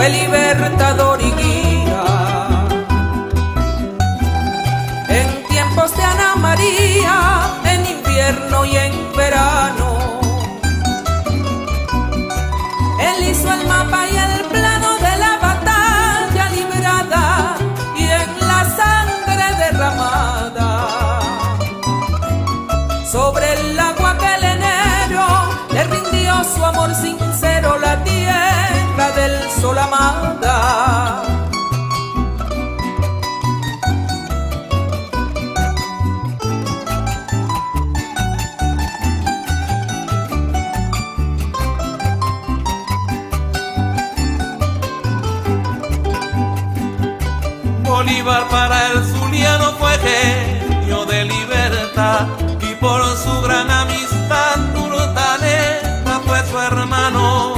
fue libertador y guía. En tiempos de Ana María, en invierno y en verano, él hizo el mapa y el plano de la batalla librada y en la sangre derramada. Sobre el agua que el enero le rindió su amor sincero, la tierra del sol amada. Bolívar para el zuliano fue genio de libertad, y por su gran amistad Urdaneta fue su hermano.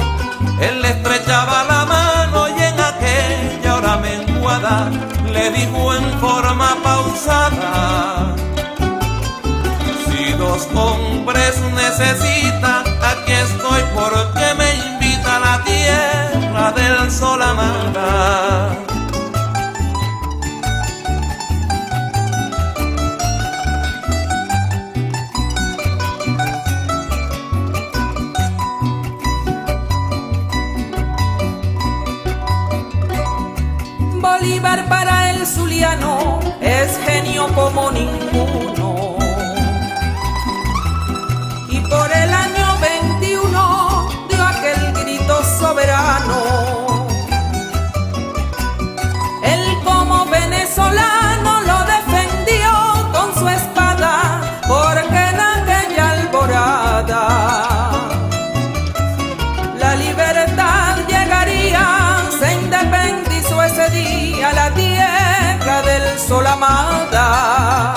Él le estrechaba la mano y en aquella hora menguada le dijo en forma pausada: si dos hombres necesitan, aquí estoy porque me invita a la tierra del sol amada. Bolívar para el zuliano es genio como ninguno, y por el año 21 dio aquel grito soberano. Él como venezolano lo defendió con su espada, porque en aquella alborada la libertad llegaría, se independizó ese día la tierra del sol amada.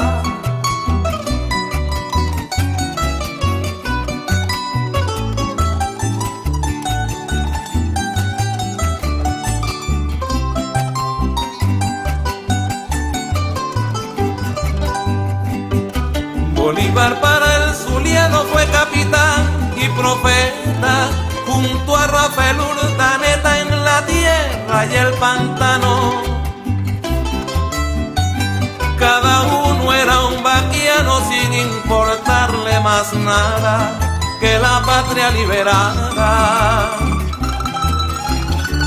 Bolívar para el zuliano fue capitán y profeta, junto a Rafael Urdaneta en la tierra y el pantano. Cada uno era un vaquiano sin importarle más nada que la patria liberada,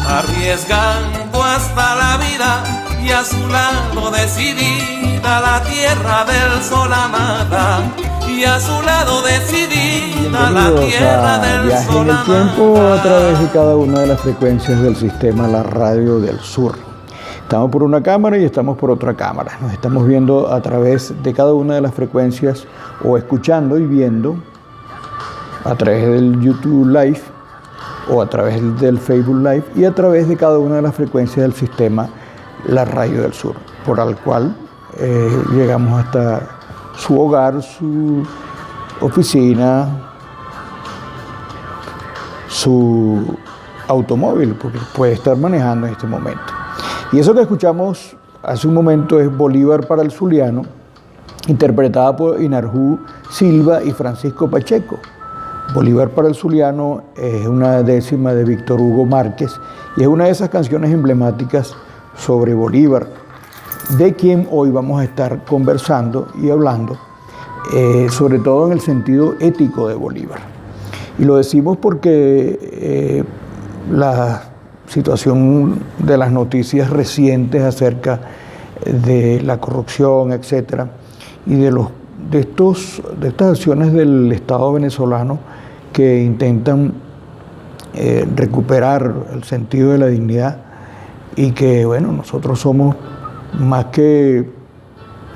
arriesgando hasta la vida y a su lado decidida la tierra del sol amada, y a su lado decidida la tierra del Viaje sol en el amada. tiempo a través de cada una de las frecuencias del sistema La Radio del Sur. Estamos por una cámara y estamos por otra cámara. Nos estamos viendo a través de cada una de las frecuencias, o escuchando y viendo a través del YouTube Live o a través del Facebook Live, y a través de cada una de las frecuencias del sistema La Radio del Sur, por el cual llegamos hasta su hogar, su oficina, su automóvil, porque puede estar manejando en este momento. Y eso que escuchamos hace un momento es Bolívar para el zuliano, interpretada por Inarjú Silva y Francisco Pacheco. Bolívar para el zuliano es una décima de Víctor Hugo Márquez y es una de esas canciones emblemáticas sobre Bolívar, de quien hoy vamos a estar conversando y hablando, sobre todo en el sentido ético de Bolívar. Y lo decimos porque la situación de las noticias recientes acerca de la corrupción, etcétera, y de estas acciones del Estado venezolano que intentan recuperar el sentido de la dignidad, y que, bueno, nosotros somos más que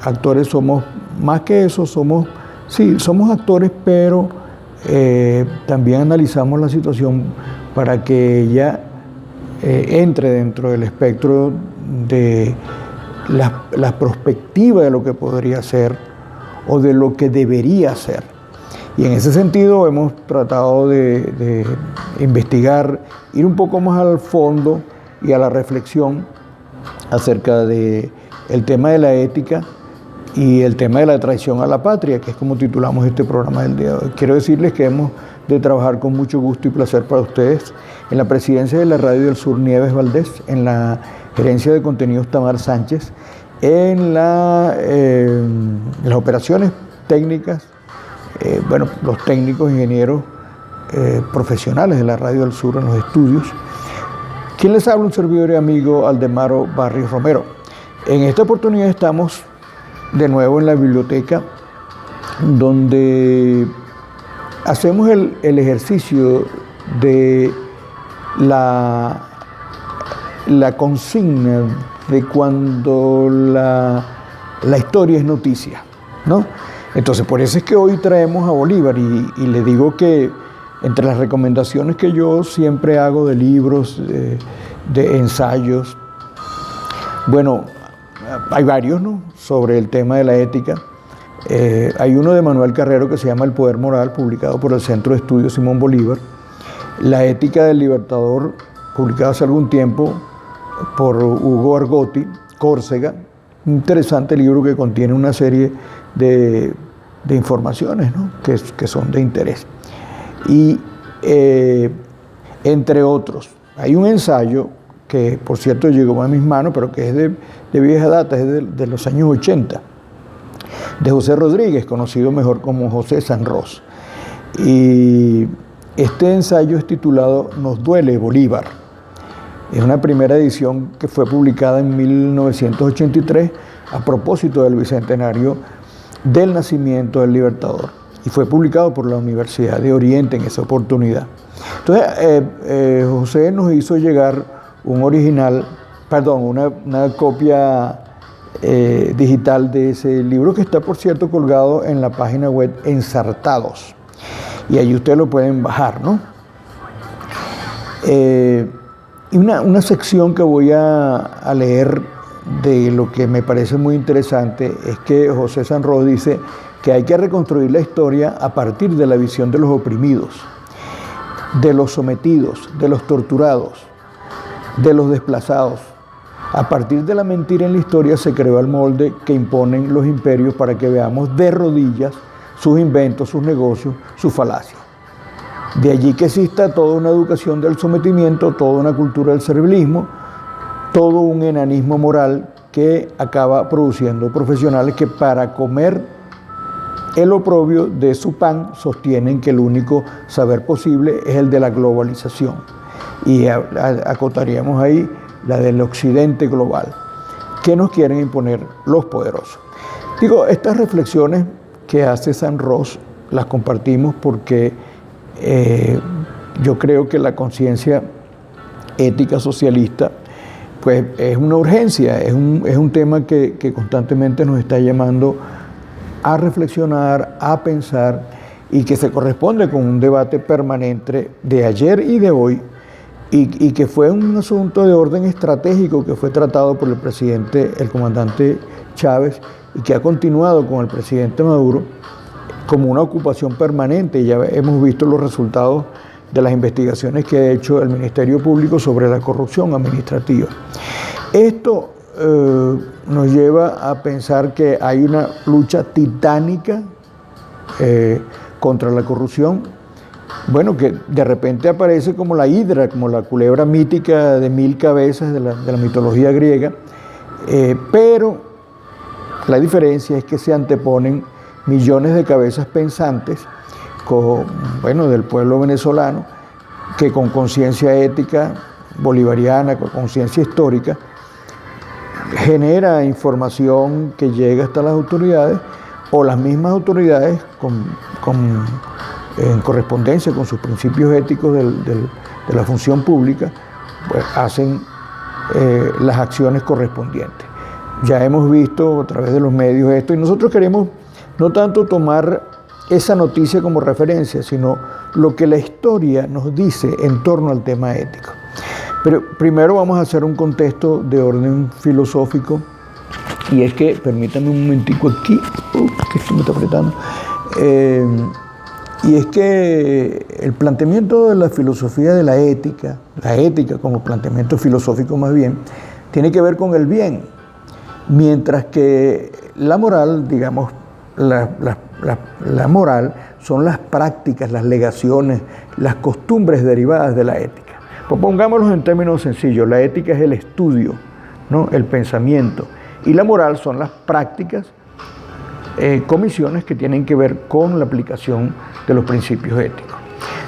actores, somos más que eso, somos actores, pero también analizamos la situación para que ella entre dentro del espectro de la perspectiva de lo que podría ser o de lo que debería ser. Y en ese sentido hemos tratado de investigar, ir un poco más al fondo y a la reflexión acerca del tema de la ética y el tema de la traición a la patria, que es como titulamos este programa del día de hoy. Quiero decirles que hemos de trabajar con mucho gusto y placer para ustedes en la presidencia de la Radio del Sur, Nieves Valdés, en la gerencia de contenidos, Tamar Sánchez, en las operaciones técnicas, los técnicos, ingenieros profesionales de la Radio del Sur en los estudios. ¿Quién les habla? Un servidor y amigo, Aldemaro Barrios Romero. En esta oportunidad estamos de nuevo en la biblioteca, donde hacemos el ejercicio de la consigna de cuando la historia es noticia, ¿no? Entonces, por eso es que hoy traemos a Bolívar y le digo que entre las recomendaciones que yo siempre hago de libros, de ensayos, bueno, hay varios, ¿no?, sobre el tema de la ética. Hay uno de Manuel Carrero que se llama El Poder Moral, publicado por el Centro de Estudios Simón Bolívar. La Ética del Libertador, publicado hace algún tiempo por Hugo Argotti, Córcega. Un interesante libro que contiene una serie de informaciones, ¿no?, que son de interés. Y entre otros, hay un ensayo que, por cierto, llegó a mis manos, pero que es de vieja data, es de los años 80, de José Rodríguez, conocido mejor como José Sanroz. Y este ensayo es titulado Nos duele Bolívar. Es una primera edición que fue publicada en 1983 a propósito del bicentenario del nacimiento del Libertador, y fue publicado por la Universidad de Oriente en esa oportunidad. Entonces, José nos hizo llegar una copia digital de ese libro, que está, por cierto, colgado en la página web Ensartados, y ahí ustedes lo pueden bajar, ¿no? Y una sección que voy a leer de lo que me parece muy interesante es que José Sanroz dice que hay que reconstruir la historia a partir de la visión de los oprimidos, de los sometidos, de los torturados, de los desplazados. A partir de la mentira en la historia se creó el molde que imponen los imperios para que veamos de rodillas sus inventos, sus negocios, sus falacias. De allí que exista toda una educación del sometimiento, toda una cultura del servilismo, todo un enanismo moral que acaba produciendo profesionales que para comer el oprobio de su pan sostienen que el único saber posible es el de la globalización. Y acotaríamos ahí la del occidente global, que nos quieren imponer los poderosos. Digo, estas reflexiones que hace Sanroz las compartimos porque yo creo que la conciencia ética socialista pues es una urgencia, es un tema que constantemente nos está llamando a reflexionar, a pensar, y que se corresponde con un debate permanente de ayer y de hoy, y que fue un asunto de orden estratégico que fue tratado por el presidente, el comandante Chávez, y que ha continuado con el presidente Maduro como una ocupación permanente. Ya hemos visto los resultados de las investigaciones que ha hecho el Ministerio Público sobre la corrupción administrativa. Esto nos lleva a pensar que hay una lucha titánica contra la corrupción, bueno, que de repente aparece como la hidra, como la culebra mítica de 1000 cabezas de la mitología griega, pero la diferencia es que se anteponen millones de cabezas pensantes del pueblo venezolano, que con conciencia ética bolivariana, con conciencia histórica, genera información que llega hasta las autoridades, o las mismas autoridades en correspondencia con sus principios éticos de la función pública, pues hacen las acciones correspondientes. Ya hemos visto a través de los medios esto, y nosotros queremos no tanto tomar esa noticia como referencia, sino lo que la historia nos dice en torno al tema ético. Pero primero vamos a hacer un contexto de orden filosófico, y es que, permítanme un momentico aquí, que esto me está apretando, y es que el planteamiento de la filosofía de la ética como planteamiento filosófico más bien, tiene que ver con el bien, mientras que la moral, digamos, la moral son las prácticas, las legaciones, las costumbres derivadas de la ética. Pues pongámoslos en términos sencillos, la ética es el estudio, ¿no? El pensamiento, y la moral son las prácticas, comisiones que tienen que ver con la aplicación de los principios éticos.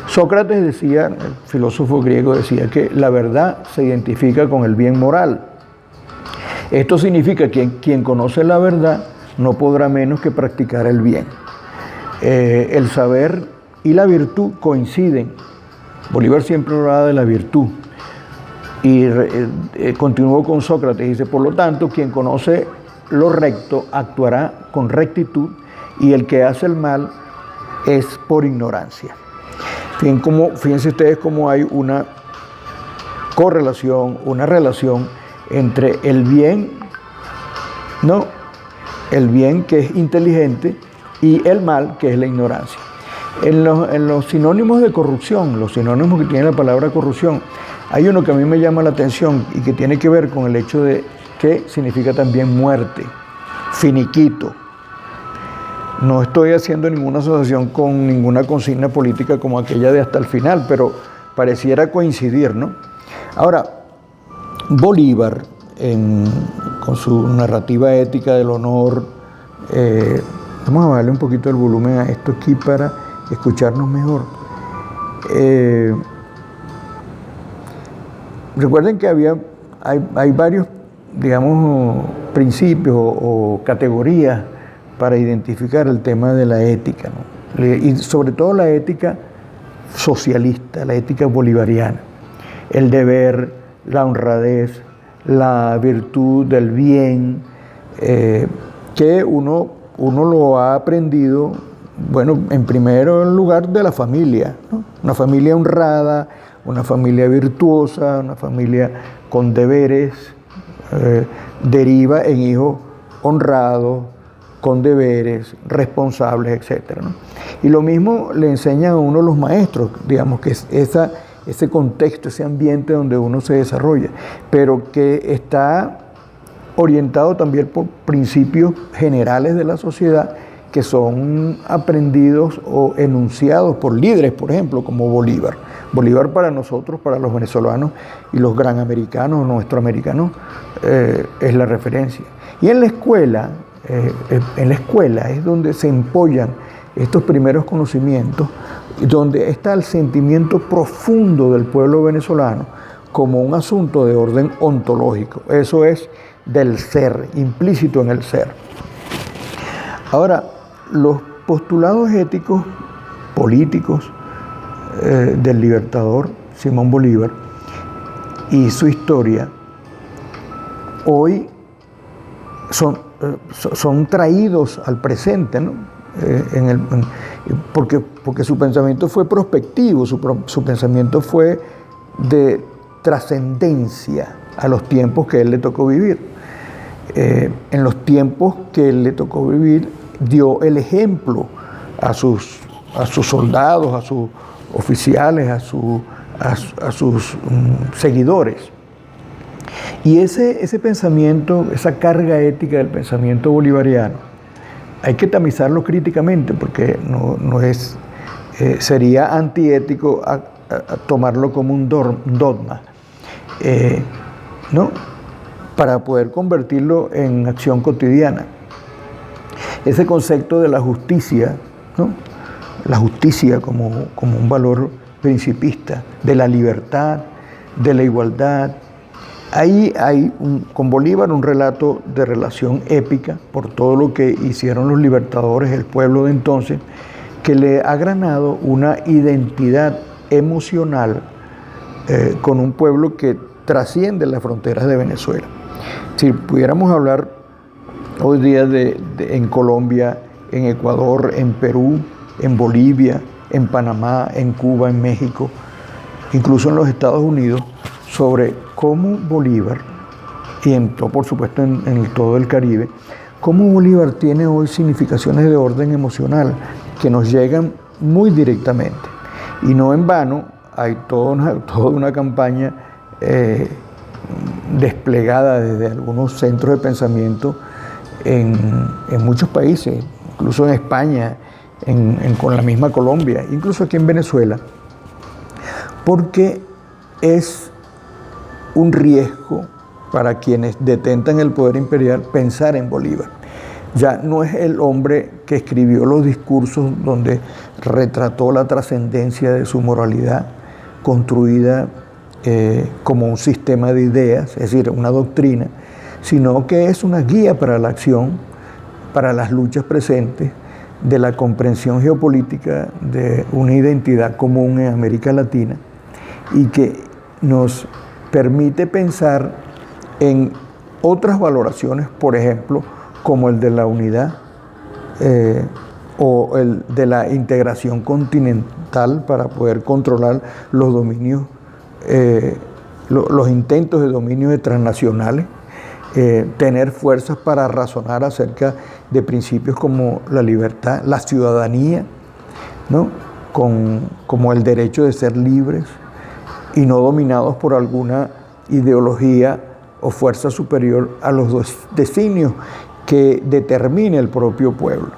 Sócrates decía, el filósofo griego decía que la verdad se identifica con el bien moral. Esto significa que quien conoce la verdad no podrá menos que practicar el bien. El saber y la virtud coinciden. Bolívar siempre hablaba de la virtud. Y continuó con Sócrates, dice, por lo tanto, quien conoce lo recto actuará con rectitud y el que hace el mal es por ignorancia. Fíjense ustedes cómo hay una correlación, una relación entre el bien, ¿no? El bien que es inteligente y el mal que es la ignorancia. En los sinónimos de corrupción, los sinónimos que tiene la palabra corrupción, hay uno que a mí me llama la atención y que tiene que ver con el hecho de que significa también muerte, finiquito. No estoy haciendo ninguna asociación con ninguna consigna política como aquella de hasta el final, pero pareciera coincidir, ¿no? Ahora, Bolívar, con su narrativa ética del honor, vamos a bajarle un poquito el volumen a esto aquí para escucharnos mejor. Recuerden que hay varios, digamos, principios o categorías para identificar el tema de la ética, ¿no? Y sobre todo la ética socialista, la ética bolivariana, el deber, la honradez, la virtud del bien, que uno lo ha aprendido, bueno, en primer lugar de la familia, ¿no? Una familia honrada, una familia virtuosa, una familia con deberes, deriva en hijos honrados, con deberes, responsables, etc., ¿no? Y lo mismo le enseñan a uno los maestros, digamos que es ese contexto, ese ambiente donde uno se desarrolla, pero que está orientado también por principios generales de la sociedad que son aprendidos o enunciados por líderes, por ejemplo, como Bolívar. Bolívar para nosotros, para los venezolanos y los gran americanos, nuestroamericanos, es la referencia. Y en la escuela es donde se empollan estos primeros conocimientos, donde está el sentimiento profundo del pueblo venezolano como un asunto de orden ontológico. Eso es del ser, implícito en el ser. Ahora, los postulados éticos políticos del libertador Simón Bolívar y su historia hoy son traídos al presente, ¿no? Porque su pensamiento fue prospectivo, su pensamiento fue de trascendencia a los tiempos que él le tocó vivir. En los tiempos que él le tocó vivir, dio el ejemplo a sus soldados, a sus oficiales, a sus seguidores. Y ese pensamiento, esa carga ética del pensamiento bolivariano, hay que tamizarlo críticamente porque sería antiético a tomarlo como un dogma, ¿no? Para poder convertirlo en acción cotidiana. Ese concepto de la justicia, ¿no? La justicia como un valor principista, de la libertad, de la igualdad. Ahí hay con Bolívar un relato de relación épica por todo lo que hicieron los libertadores, el pueblo de entonces, que le ha granado una identidad emocional con un pueblo que trasciende las fronteras de Venezuela. Si pudiéramos hablar hoy día en Colombia, en Ecuador, en Perú, en Bolivia, en Panamá, en Cuba, en México, incluso en los Estados Unidos, sobre cómo Bolívar, y por supuesto en todo el Caribe, cómo Bolívar tiene hoy significaciones de orden emocional que nos llegan muy directamente. Y no en vano, hay toda una campaña desplegada desde algunos centros de pensamiento en muchos países, incluso en España, con la misma Colombia, incluso aquí en Venezuela, porque es un riesgo para quienes detentan el poder imperial pensar en Bolívar. Ya no es el hombre que escribió los discursos donde retrató la trascendencia de su moralidad construida como un sistema de ideas, es decir, una doctrina, sino que es una guía para la acción, para las luchas presentes, de la comprensión geopolítica de una identidad común en América Latina y que nos permite pensar en otras valoraciones, por ejemplo, como el de la unidad o el de la integración continental para poder controlar los dominios, los intentos de dominio transnacionales, tener fuerzas para razonar acerca de principios como la libertad, la ciudadanía, ¿no? Como el derecho de ser libres y no dominados por alguna ideología o fuerza superior a los designios que determine el propio pueblo.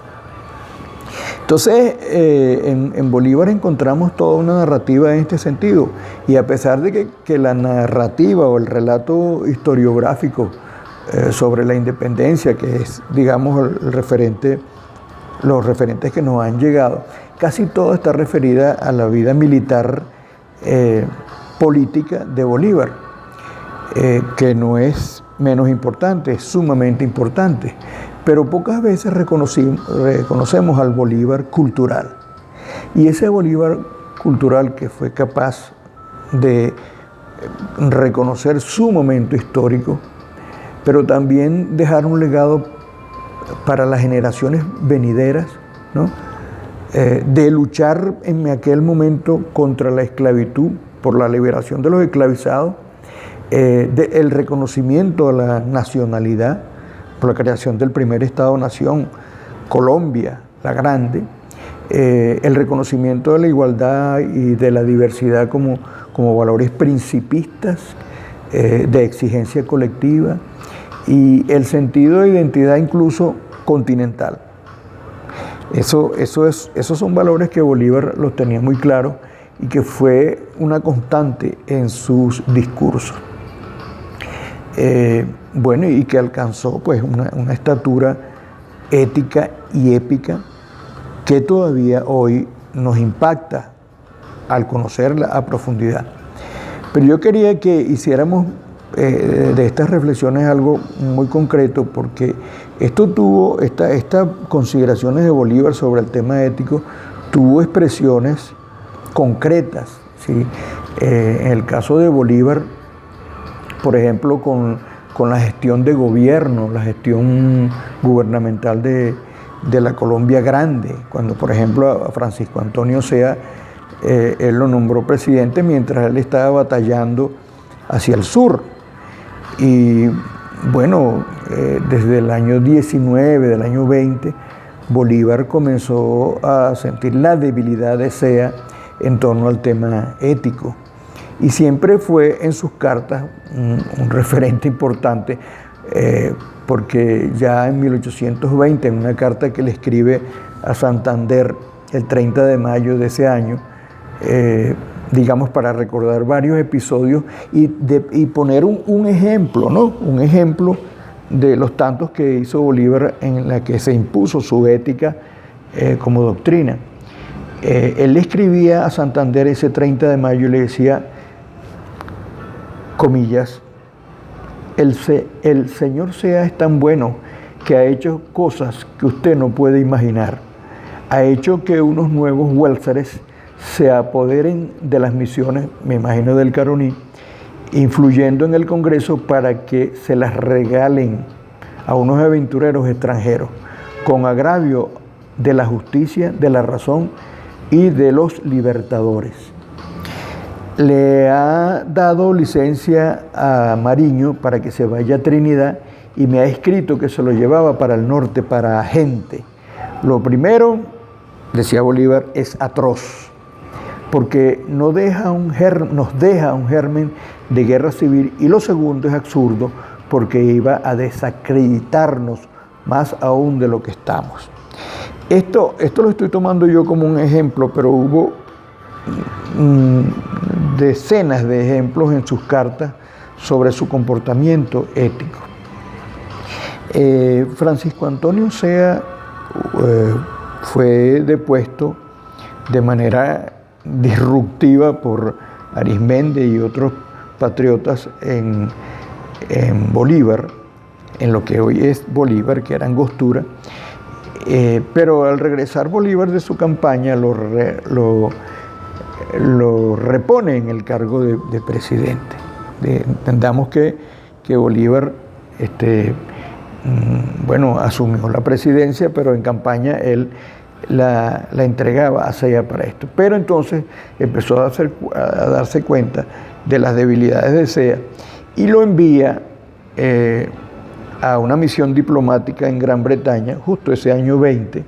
Entonces, en Bolívar encontramos toda una narrativa en este sentido, y a pesar de que la narrativa o el relato historiográfico sobre la independencia, que es, digamos, los referentes que nos han llegado, casi todo está referida a la vida militar política de Bolívar, que no es menos importante, es sumamente importante, pero pocas veces reconocemos al Bolívar cultural. Y ese Bolívar cultural que fue capaz de reconocer su momento histórico, pero también dejar un legado para las generaciones venideras, ¿no? De luchar en aquel momento contra la esclavitud, por la liberación de los esclavizados, el reconocimiento de la nacionalidad, por la creación del primer Estado-nación, Colombia, la Grande, el reconocimiento de la igualdad y de la diversidad como valores principistas de exigencia colectiva, y el sentido de identidad incluso continental. Esos son valores que Bolívar los tenía muy claros y que fue una constante en sus discursos. Bueno, y que alcanzó pues una estatura ética y épica que todavía hoy nos impacta al conocerla a profundidad. Pero yo quería que hiciéramos de estas reflexiones algo muy concreto, porque estas consideraciones de Bolívar sobre el tema ético tuvo expresiones concretas, ¿sí? En el caso de Bolívar, por ejemplo, con la gestión de gobierno, la gestión gubernamental de la Colombia Grande, cuando por ejemplo a Francisco Antonio Sea él lo nombró presidente mientras él estaba batallando hacia el sur. Y bueno, desde el año 19, del año 20, Bolívar comenzó a sentir la debilidad de Sea en torno al tema ético. Y siempre fue en sus cartas un referente importante, porque ya en 1820, en una carta que le escribe a Santander el 30 de mayo de ese año, digamos, para recordar varios episodios y poner un ejemplo, ¿no? Un ejemplo de los tantos que hizo Bolívar en la que se impuso su ética como doctrina. Él le escribía a Santander ese 30 de mayo y le decía, comillas, el señor Sea es tan bueno que ha hecho cosas que usted no puede imaginar. Ha hecho que unos nuevos huélzares se apoderen de las misiones, me imagino del Caroní, influyendo en el Congreso para que se las regalen a unos aventureros extranjeros, con agravio de la justicia, de la razón y de los libertadores. Le ha dado licencia a Mariño para que se vaya a Trinidad y me ha escrito que se lo llevaba para el norte, para Gente. Lo primero, decía Bolívar, es atroz, porque nos deja un germen de guerra civil, y lo segundo es absurdo, porque iba a desacreditarnos más aún de lo que estamos. Esto lo estoy tomando yo como un ejemplo, pero hubo decenas de ejemplos en sus cartas sobre su comportamiento ético. Francisco Antonio Zea fue depuesto de manera disruptiva por Arizmendi y otros patriotas en Bolívar, en lo que hoy es Bolívar, que era Angostura, pero al regresar Bolívar de su campaña lo repone en el cargo de presidente. Entendamos que Bolívar asumió la presidencia, pero en campaña él la entregaba a Zea para esto. Pero entonces empezó a darse cuenta de las debilidades de Zea y lo envía a una misión diplomática en Gran Bretaña, justo ese año 20,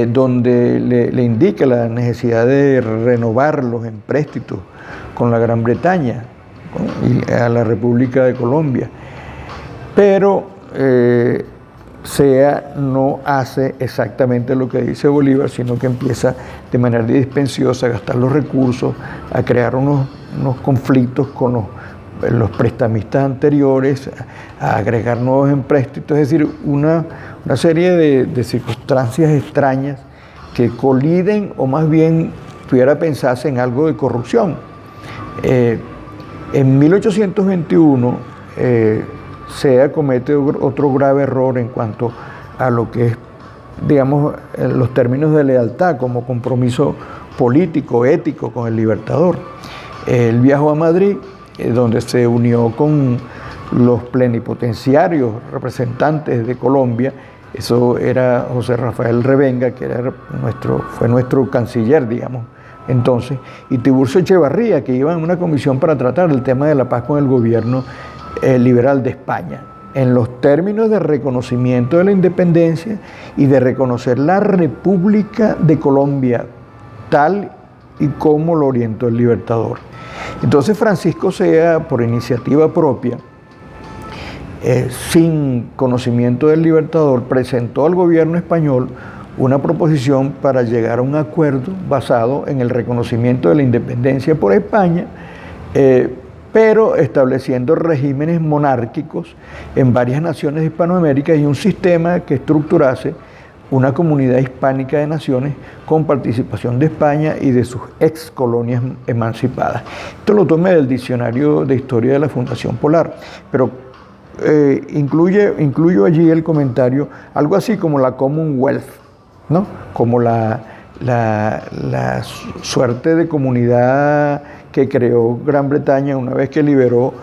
donde le indica la necesidad de renovar los empréstitos con la Gran Bretaña y a la República de Colombia. Pero Zea no hace exactamente lo que dice Bolívar, sino que empieza de manera dispensiosa a gastar los recursos, a crear unos conflictos con los prestamistas anteriores, a agregar nuevos empréstitos, es decir, una serie de circunstancias extrañas que coliden o más bien pudiera pensarse en algo de corrupción. En 1821 Zea comete otro grave error en cuanto a lo que es, digamos, los términos de lealtad como compromiso político, ético con el Libertador. Él viajó a Madrid, donde se unió con los plenipotenciarios representantes de Colombia. Eso era José Rafael Revenga, que fue nuestro canciller, digamos, entonces, y Tiburcio Echevarría, que iba en una comisión para tratar el tema de la paz con el gobierno liberal de España, en los términos de reconocimiento de la independencia y de reconocer la República de Colombia tal y como lo orientó el Libertador. Entonces Francisco Zea, por iniciativa propia, sin conocimiento del Libertador, presentó al gobierno español una proposición para llegar a un acuerdo basado en el reconocimiento de la independencia por España, pero estableciendo regímenes monárquicos en varias naciones de Hispanoamérica y un sistema que estructurase una comunidad hispánica de naciones con participación de España y de sus ex colonias emancipadas. Esto lo tomé del Diccionario de Historia de la Fundación Polar, pero incluyo allí el comentario, algo así como la Commonwealth, ¿no? Como la suerte de comunidad que creó Gran Bretaña una vez que liberó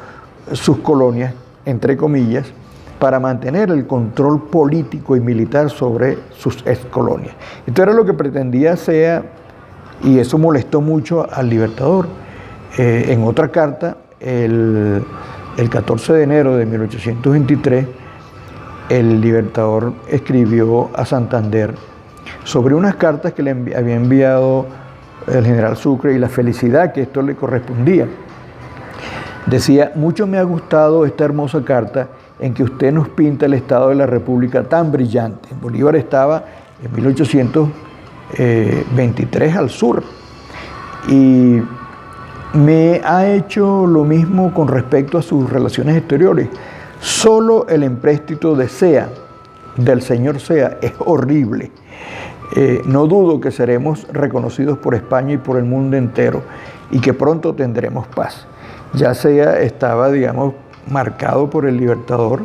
sus colonias, entre comillas, para mantener el control político y militar sobre sus ex colonias. Esto era lo que pretendía Zea, y eso molestó mucho al Libertador. En otra carta, el 14 de enero de 1823, el Libertador escribió a Santander sobre unas cartas que le había enviado el general Sucre y la felicidad que esto le correspondía. Decía: mucho me ha gustado esta hermosa carta en que usted nos pinta el estado de la República tan brillante. Bolívar estaba en 1823 al sur y me ha hecho lo mismo con respecto a sus relaciones exteriores. Solo el empréstito de Zea, del señor Zea, es horrible. No dudo que seremos reconocidos por España y por el mundo entero y que pronto tendremos paz. Ya Zea estaba, digamos, marcado por el Libertador,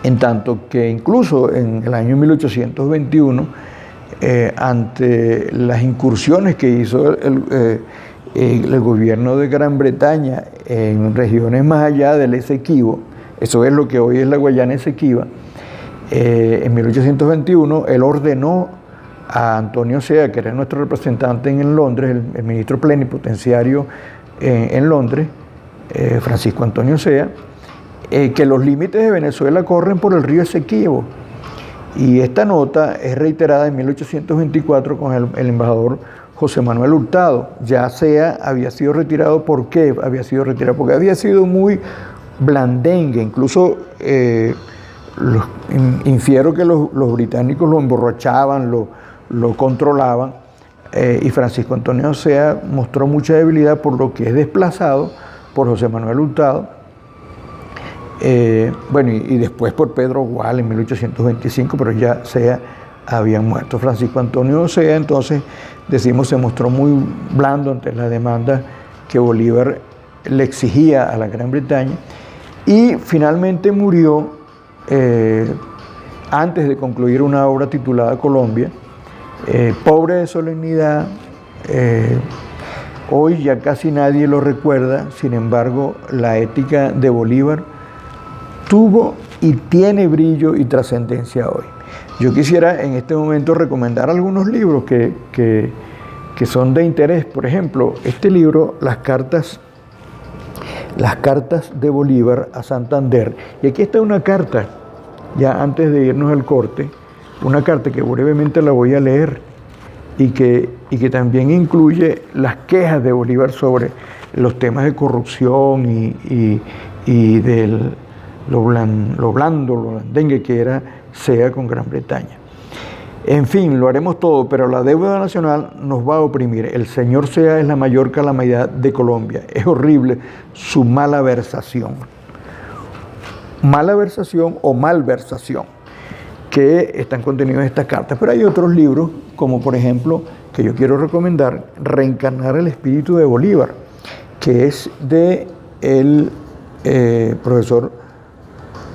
en tanto que incluso en el año 1821, ante las incursiones que hizo el gobierno de Gran Bretaña en regiones más allá del Esequibo, eso es lo que hoy es la Guayana Esequiba, en 1821 él ordenó a Antonio Zea, que era nuestro representante en Londres, el ministro plenipotenciario en Londres, Francisco Antonio Zea, que los límites de Venezuela corren por el río Esequibo. Y esta nota es reiterada en 1824 con el embajador José Manuel Hurtado. Ya Zea había sido retirado. ¿Por qué había sido retirado? Porque había sido muy blandengue, incluso infiero que los británicos lo emborrachaban, lo controlaban, y Francisco Antonio Osea mostró mucha debilidad, por lo que es desplazado por José Manuel Hurtado, bueno, y después por Pedro Gual en 1825, pero ya Osea había muerto. Francisco Antonio Osea, entonces, decimos, se mostró muy blando ante la demanda que Bolívar le exigía a la Gran Bretaña, y finalmente murió antes de concluir una obra titulada Colombia, pobre de solemnidad. Hoy ya casi nadie lo recuerda, sin embargo, la ética de Bolívar tuvo y tiene brillo y trascendencia hoy. Yo quisiera en este momento recomendar algunos libros que son de interés. Por ejemplo, este libro, Las cartas de Bolívar a Santander. Y aquí está una carta, ya antes de irnos al corte, una carta que brevemente la voy a leer y que también incluye las quejas de Bolívar sobre los temas de corrupción y de lo blandengue que era Sea con Gran Bretaña. En fin, lo haremos todo, pero la deuda nacional nos va a oprimir. El señor Sea es la mayor calamidad de Colombia. Es horrible su malversación. Malversación o malversación que están contenidos en estas cartas. Pero hay otros libros, como por ejemplo, que yo quiero recomendar, Reencarnar el espíritu de Bolívar, que es de el profesor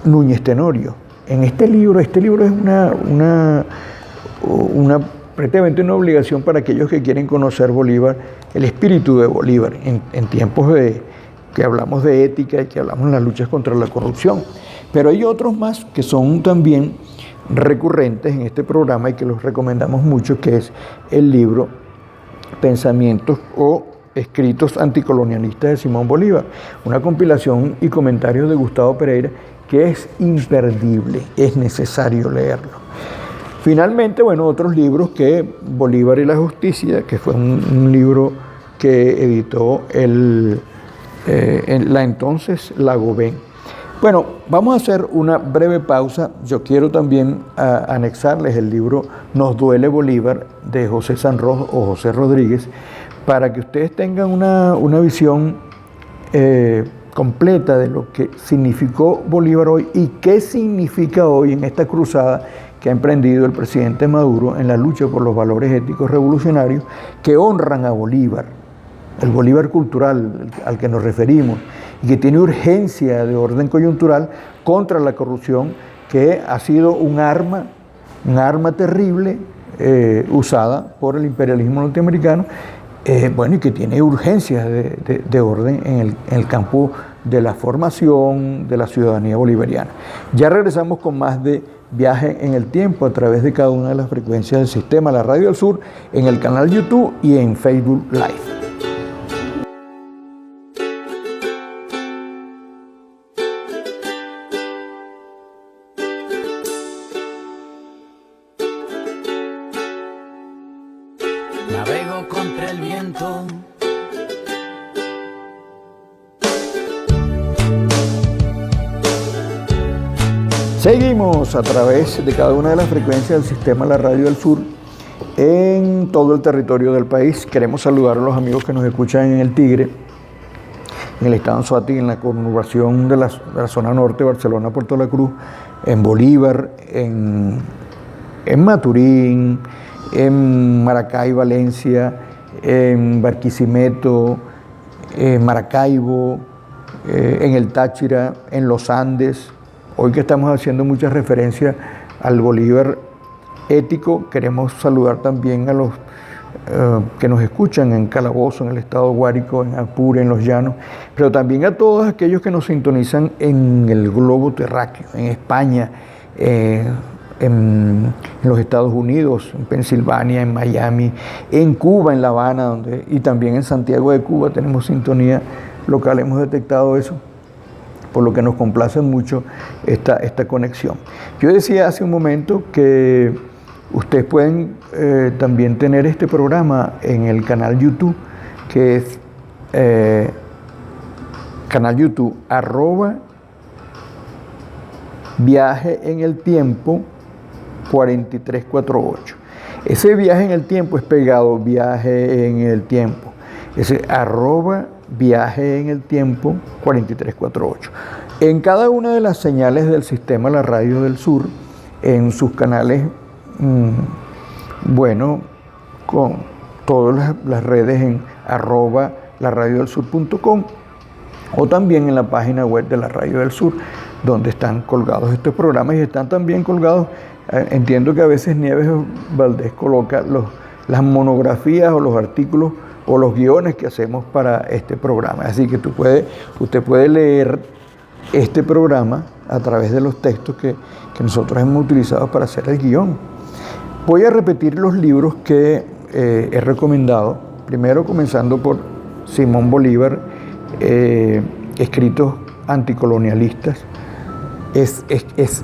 Núñez Tenorio. En este libro es prácticamente una obligación para aquellos que quieren conocer Bolívar, el espíritu de Bolívar, en tiempos que hablamos de ética y que hablamos de las luchas contra la corrupción. Pero hay otros más que son también recurrentes en este programa y que los recomendamos mucho, que es el libro Pensamientos o Escritos Anticolonialistas de Simón Bolívar, una compilación y comentarios de Gustavo Pereira que es imperdible, es necesario leerlo. Finalmente, bueno, otros libros, que Bolívar y la Justicia, que fue un libro que editó la entonces Lagobén. Bueno, vamos a hacer una breve pausa. Yo quiero también anexarles el libro Nos duele Bolívar, de José Sanroz o José Rodríguez, para que ustedes tengan una visión completa de lo que significó Bolívar hoy y qué significa hoy en esta cruzada que ha emprendido el presidente Maduro en la lucha por los valores éticos revolucionarios que honran a Bolívar, el Bolívar cultural al que nos referimos, y que tiene urgencia de orden coyuntural contra la corrupción, que ha sido un arma terrible usada por el imperialismo norteamericano, bueno, y que tiene urgencias de orden en el campo de la formación de la ciudadanía bolivariana. Ya regresamos con más de Viaje en el Tiempo a través de cada una de las frecuencias del sistema La Radio del Sur, en el canal YouTube y en Facebook Live. Navego contra el viento. Seguimos a través de cada una de las frecuencias del sistema La Radio del Sur en todo el territorio del país. Queremos saludar a los amigos que nos escuchan en El Tigre, en el estado Anzoátegui, en la conurbación de la zona norte, Barcelona, Puerto La Cruz, en Bolívar, en Maturín, en Maracay, Valencia, en Barquisimeto, en Maracaibo, en el Táchira, en los Andes. Hoy que estamos haciendo muchas referencias al Bolívar ético, queremos saludar también a los que nos escuchan en Calabozo, en el estado Guárico, en Apure, en Los Llanos, pero también a todos aquellos que nos sintonizan en el globo terráqueo, en España, en los Estados Unidos, en Pensilvania, en Miami, en Cuba, en La Habana, y también en Santiago de Cuba tenemos sintonía local. Hemos detectado eso, por lo que nos complace mucho esta conexión. Yo decía hace un momento que ustedes pueden también tener este programa en el canal YouTube, que es canal YouTube Viaje en el tiempo 4348. Ese viaje en el tiempo es pegado viaje en el tiempo. Ese arroba viaje en el tiempo 4348. En cada una de las señales del sistema La Radio del Sur, en sus canales, con todas las redes en arroba laradiodelsur.com o también en la página web de La Radio del Sur, donde están colgados estos programas y están también colgados, entiendo que a veces Nieves Valdés coloca las monografías o los artículos o los guiones que hacemos para este programa. Así que usted puede leer este programa a través de los textos que nosotros hemos utilizado para hacer el guión. Voy a repetir los libros que he recomendado, primero comenzando por Simón Bolívar, Escritos anticolonialistas. Es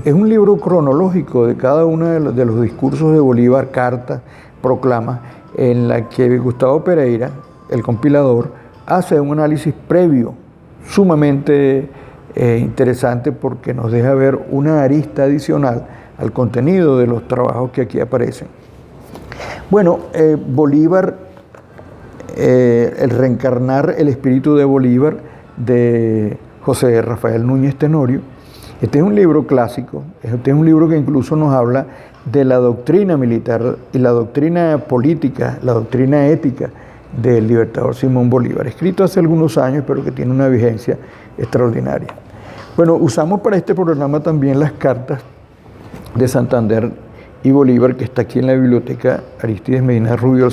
un libro cronológico de cada uno de los discursos de Bolívar, cartas, proclamas, en la que Gustavo Pereira, el compilador, hace un análisis previo sumamente interesante, porque nos deja ver una arista adicional al contenido de los trabajos que aquí aparecen. Bueno, Bolívar, el reencarnar el espíritu de Bolívar, de José Rafael Núñez Tenorio. Este es un libro clásico, este es un libro que incluso nos habla de la doctrina militar y la doctrina política, la doctrina ética del libertador Simón Bolívar, escrito hace algunos años, pero que tiene una vigencia extraordinaria. Bueno, usamos para este programa también las cartas de Santander y Bolívar, que está aquí en la biblioteca Aristides Medina Rubio,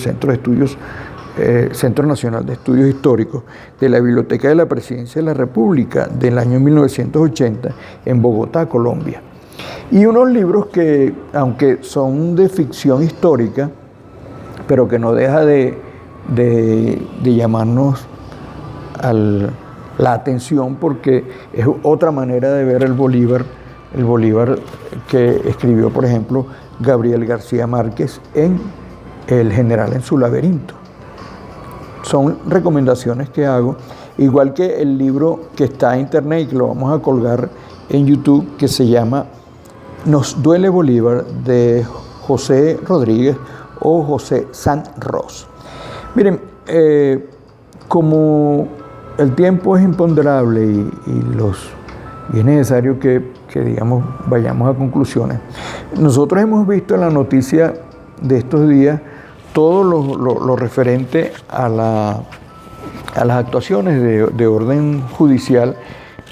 el Centro Nacional de Estudios Históricos de la Biblioteca de la Presidencia de la República del año 1980 en Bogotá, Colombia. Y unos libros que, aunque son de ficción histórica, pero que no deja de llamarnos la atención, porque es otra manera de ver el Bolívar que escribió, por ejemplo, Gabriel García Márquez en El General en su laberinto. Son recomendaciones que hago, igual que el libro que está en internet y que lo vamos a colgar en YouTube, que se llama Nos duele Bolívar, de José Rodríguez o José San Ros. Miren, como el tiempo es imponderable y es necesario que digamos, vayamos a conclusiones. Nosotros hemos visto en la noticia de estos días todo lo referente a las actuaciones de orden judicial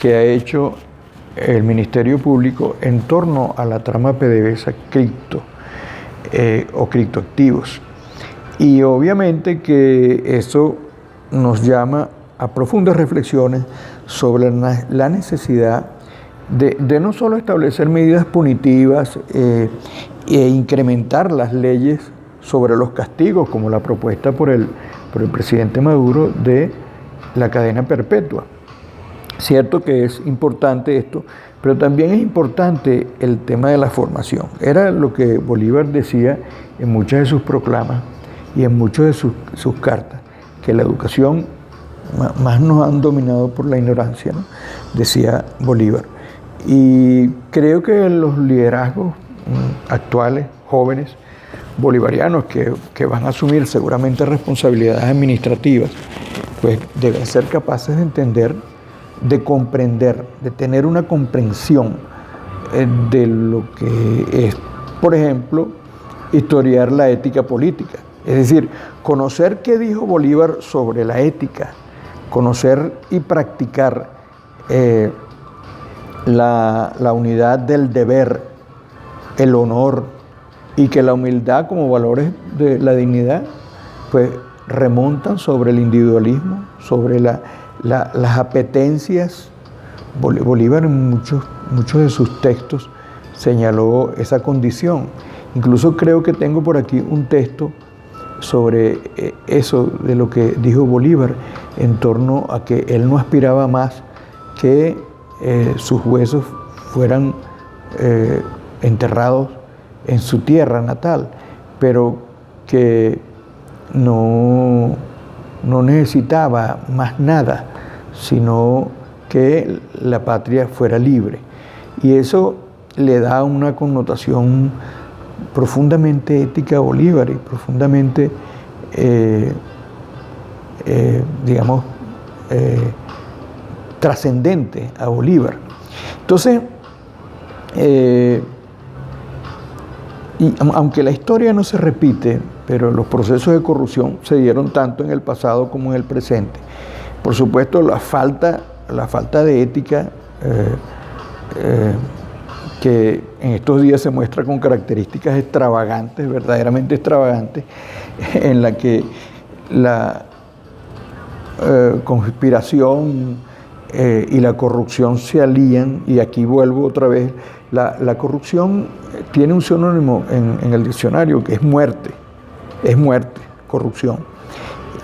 que ha hecho el Ministerio Público en torno a la trama PDVSA o criptoactivos. Y obviamente que eso nos llama a profundas reflexiones sobre la necesidad de no solo establecer medidas punitivas e incrementar las leyes sobre los castigos, como la propuesta por el presidente Maduro de la cadena perpetua. Cierto que es importante esto, pero también es importante el tema de la formación. Era lo que Bolívar decía en muchas de sus proclamas y en muchas de sus cartas, que la educación más nos han dominado por la ignorancia, ¿no? Decía Bolívar. Y creo que los liderazgos actuales, jóvenes, bolivarianos, que van a asumir seguramente responsabilidades administrativas, pues deben ser capaces de entender, de comprender, de tener una comprensión de lo que es, por ejemplo, historiar la ética política. Es decir, conocer qué dijo Bolívar sobre la ética, conocer y practicar la unidad del deber, el honor, y que la humildad como valores de la dignidad, pues remontan sobre el individualismo, sobre las apetencias. Bolívar en muchos de sus textos señaló esa condición. Incluso creo que tengo por aquí un texto sobre eso de lo que dijo Bolívar en torno a que él no aspiraba más que sus huesos fueran enterrados en su tierra natal, pero que no necesitaba más nada, sino que la patria fuera libre. Y eso le da una connotación profundamente ética a Bolívar y profundamente, digamos, trascendente a Bolívar. Entonces, y aunque la historia no se repite, pero los procesos de corrupción se dieron tanto en el pasado como en el presente. Por supuesto, la falta de ética que en estos días se muestra con características extravagantes, verdaderamente extravagantes, en la que la conspiración y la corrupción se alían, y aquí vuelvo otra vez, la corrupción tiene un sinónimo en el diccionario que es muerte, corrupción.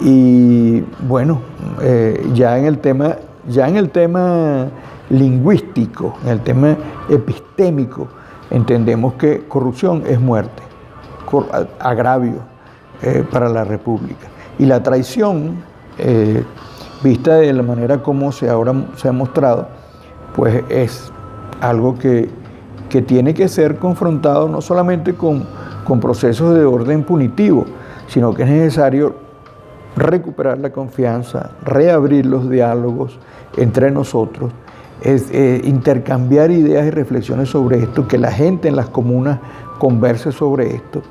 Y bueno, ya en el tema lingüístico, en el tema epistémico, entendemos que corrupción es muerte, agravio para la República. Y la traición, vista de la manera como ahora se ha mostrado, pues es algo que tiene que ser confrontado no solamente con procesos de orden punitivo, sino que es necesario recuperar la confianza, reabrir los diálogos entre nosotros, intercambiar ideas y reflexiones sobre esto, que la gente en las comunas converse sobre esto,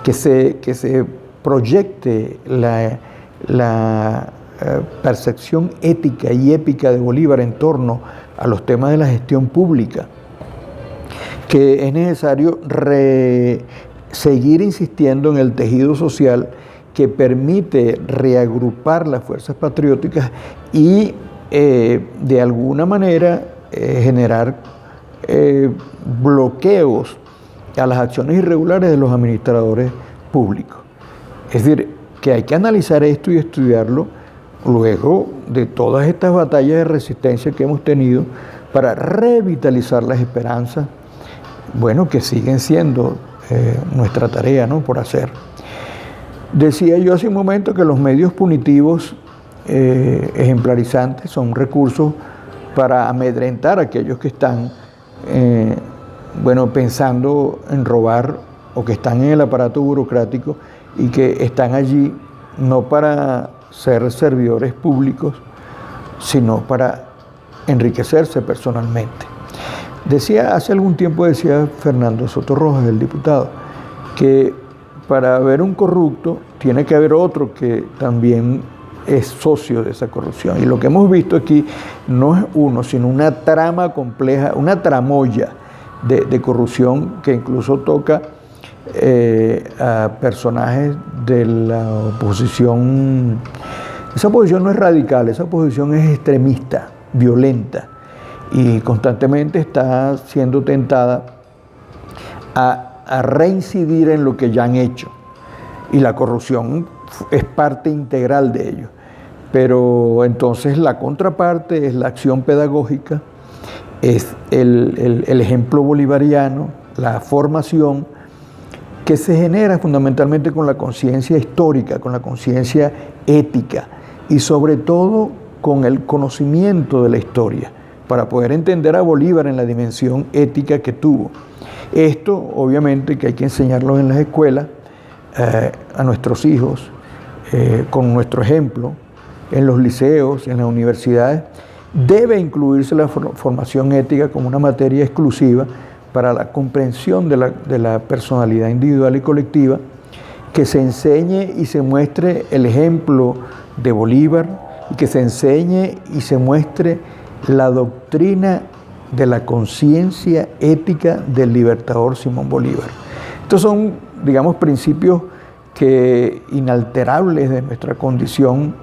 que se proyecte la percepción ética y épica de Bolívar en torno a los temas de la gestión pública, que es necesario seguir insistiendo en el tejido social que permite reagrupar las fuerzas patrióticas y de alguna manera generar bloqueos a las acciones irregulares de los administradores públicos. Es decir, que hay que analizar esto y estudiarlo luego de todas estas batallas de resistencia que hemos tenido para revitalizar las esperanzas, bueno, que siguen siendo nuestra tarea, ¿no?, por hacer. Decía yo hace un momento que los medios punitivos ejemplarizantes son recursos para amedrentar a aquellos que están, pensando en robar o que están en el aparato burocrático y que están allí no para ser servidores públicos, sino para enriquecerse personalmente. Hace algún tiempo decía Fernando Soto Rojas, el diputado, que para haber un corrupto tiene que haber otro que también es socio de esa corrupción. Y lo que hemos visto aquí no es uno, sino una trama compleja, una tramoya de corrupción que incluso toca a personajes de la oposición. Esa oposición no es radical, esa oposición es extremista, violenta, y constantemente está siendo tentada a reincidir en lo que ya han hecho. Y la corrupción es parte integral de ello. Pero entonces la contraparte es la acción pedagógica, es el ejemplo bolivariano, la formación que se genera fundamentalmente con la conciencia histórica, con la conciencia ética y sobre todo con el conocimiento de la historia, para poder entender a Bolívar en la dimensión ética que tuvo. Esto, obviamente, que hay que enseñarlo en las escuelas, a nuestros hijos, con nuestro ejemplo, en los liceos, en las universidades. Debe incluirse la formación ética como una materia exclusiva para la comprensión de la personalidad individual y colectiva, que se enseñe y se muestre el ejemplo de Bolívar y que se enseñe y se muestre la doctrina de la conciencia ética del libertador Simón Bolívar. Estos son, digamos, principios inalterables de nuestra condición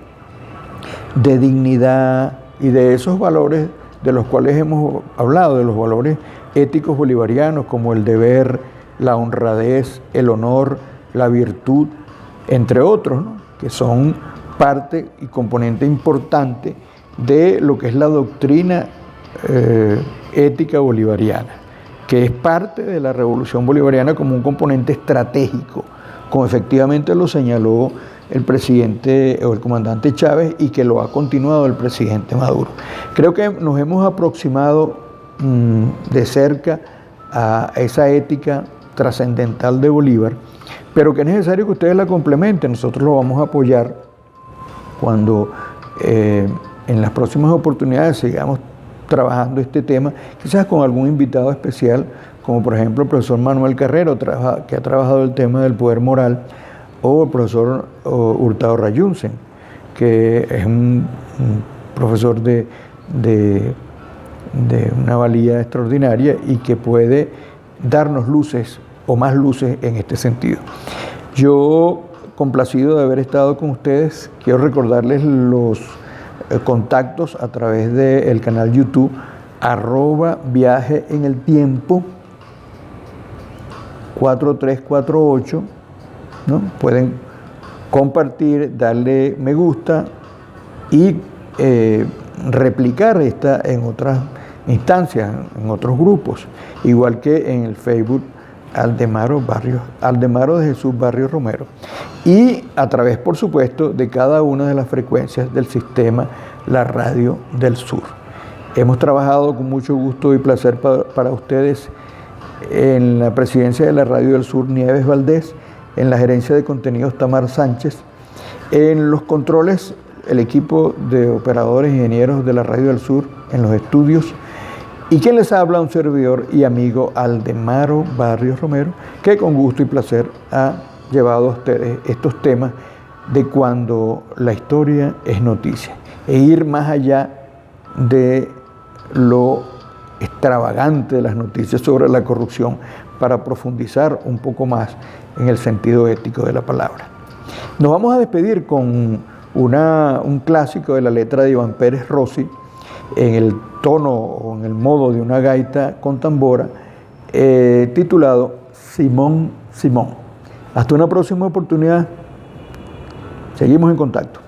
de dignidad y de esos valores de los cuales hemos hablado, de los valores éticos bolivarianos como el deber, la honradez, el honor, la virtud, entre otros, ¿no?, que son parte y componente importante de lo que es la doctrina ética bolivariana, que es parte de la revolución bolivariana como un componente estratégico, como efectivamente lo señaló el presidente o el comandante Chávez y que lo ha continuado el presidente Maduro. Creo que nos hemos aproximado de cerca a esa ética trascendental de Bolívar, pero que es necesario que ustedes la complementen. Nosotros lo vamos a apoyar cuando en las próximas oportunidades sigamos trabajando este tema, quizás con algún invitado especial, como por ejemplo el profesor Manuel Carrero, que ha trabajado el tema del poder moral, o el profesor Hurtado Rayunsen, que es un profesor de una valía extraordinaria y que puede darnos luces o más luces en este sentido. Yo, complacido de haber estado con ustedes, quiero recordarles los contactos a través del canal YouTube @viaje en el tiempo 4348, ¿no? Pueden compartir, darle me gusta y replicar esta en otras instancias, en otros grupos, igual que en el Facebook Aldemaro de Jesús Barrios Romero, y a través, por supuesto, de cada una de las frecuencias del sistema La Radio del Sur. Hemos trabajado con mucho gusto y placer para ustedes en la presidencia de la Radio del Sur, Nieves Valdés, en la gerencia de contenidos, Tamar Sánchez, en los controles, el equipo de operadores e ingenieros de la Radio del Sur, en los estudios, y quien les habla, un servidor y amigo Aldemaro Barrios Romero, que con gusto y placer ha llevado a ustedes estos temas de cuando la historia es noticia, e ir más allá de lo extravagante de las noticias sobre la corrupción para profundizar un poco más en el sentido ético de la palabra. Nos vamos a despedir con un clásico de la letra de Iván Pérez Rossi, en el tono o en el modo de una gaita con tambora, titulado Simón, Simón. Hasta una próxima oportunidad. Seguimos en contacto.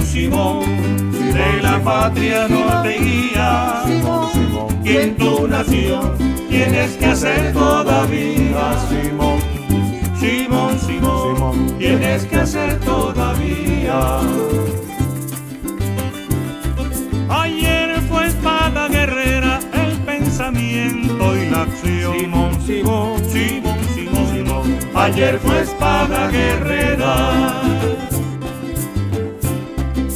Simón, de la patria no te guía, y en tu nación tienes que hacer todavía. Simón, Simón, Simón, tienes que hacer todavía. Ayer fue espada guerrera el pensamiento y la acción. Simón, Simón, Simón, Simón, Simón, ayer fue espada guerrera.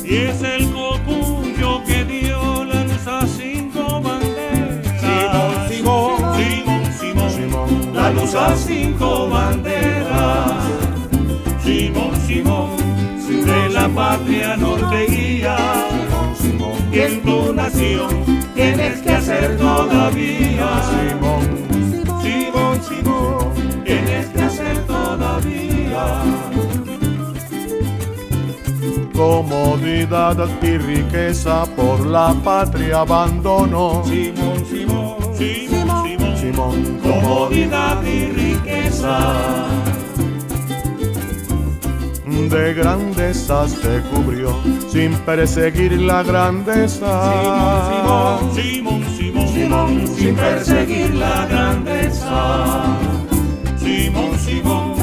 Y es el copullo que dio la luz a 5 banderas. Simón, Simón, Simón, Simón, Simón, la luz a 5 banderas. Simón, Simón, de la patria no te guía. Simón, y en tu nación tienes que hacer todavía. Simón, Simón, Simón, tienes que hacer todavía. Comodidad y riqueza por la patria abandonó. Simón, Simón, Simón, Simón, Simón, comodidad y riqueza. De grandeza se cubrió sin perseguir la grandeza. Simón, Simón, Simón, Simón, sin perseguir la grandeza. Simón, Simón,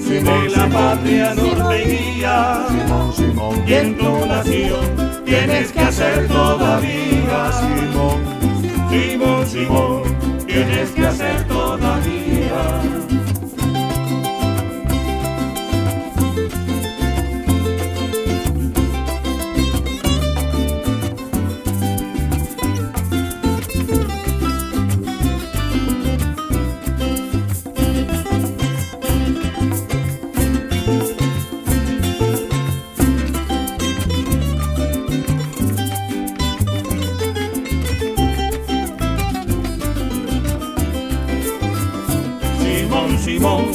de la patria no te guía. Simón, Simón, y en tu nación tienes que hacer todavía. Simón, Simón, Simón, tienes que hacer todavía. Simón,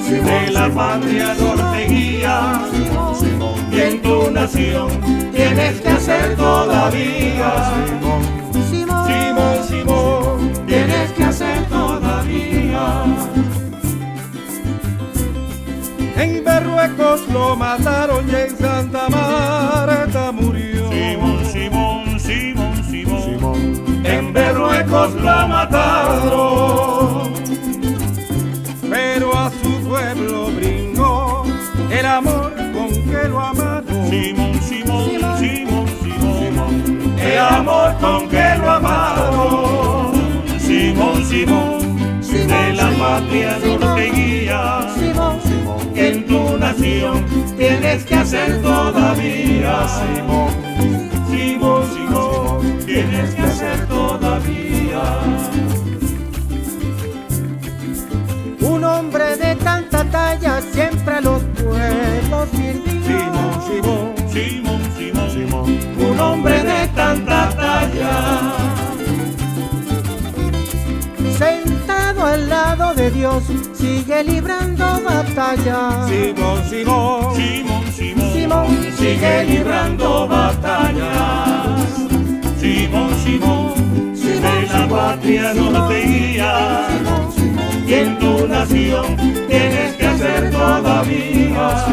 de la patria norteguía. Simón, Simón, Y en tu nación tienes que hacer todavía. Simón, Simón, Simón, tienes que hacer todavía. En Berruecos lo mataron y en Santa Marta murió. Simón, Simón, Simón, lo mataron. Pero a su pueblo brindó el amor con que lo amaron. Simón, Simón, Simón, Simón, el amor con que lo amaron. Simón, Simón, de la patria norteguía, en tu nación tienes que hacer todavía. Simón, Simón, Simón, tienes que hacer todavía. Un hombre de tanta talla siempre a los pueblos sirvió. Simón, Simón, Simón, Simón, un hombre de tanta talla. Sentado al lado de Dios, sigue librando batalla. Simón, Simón, Simón, Simón, Simón, sigue librando batallas. Simón, Simón, de la patria norteguía, y en tu nación tienes que hacer todavía.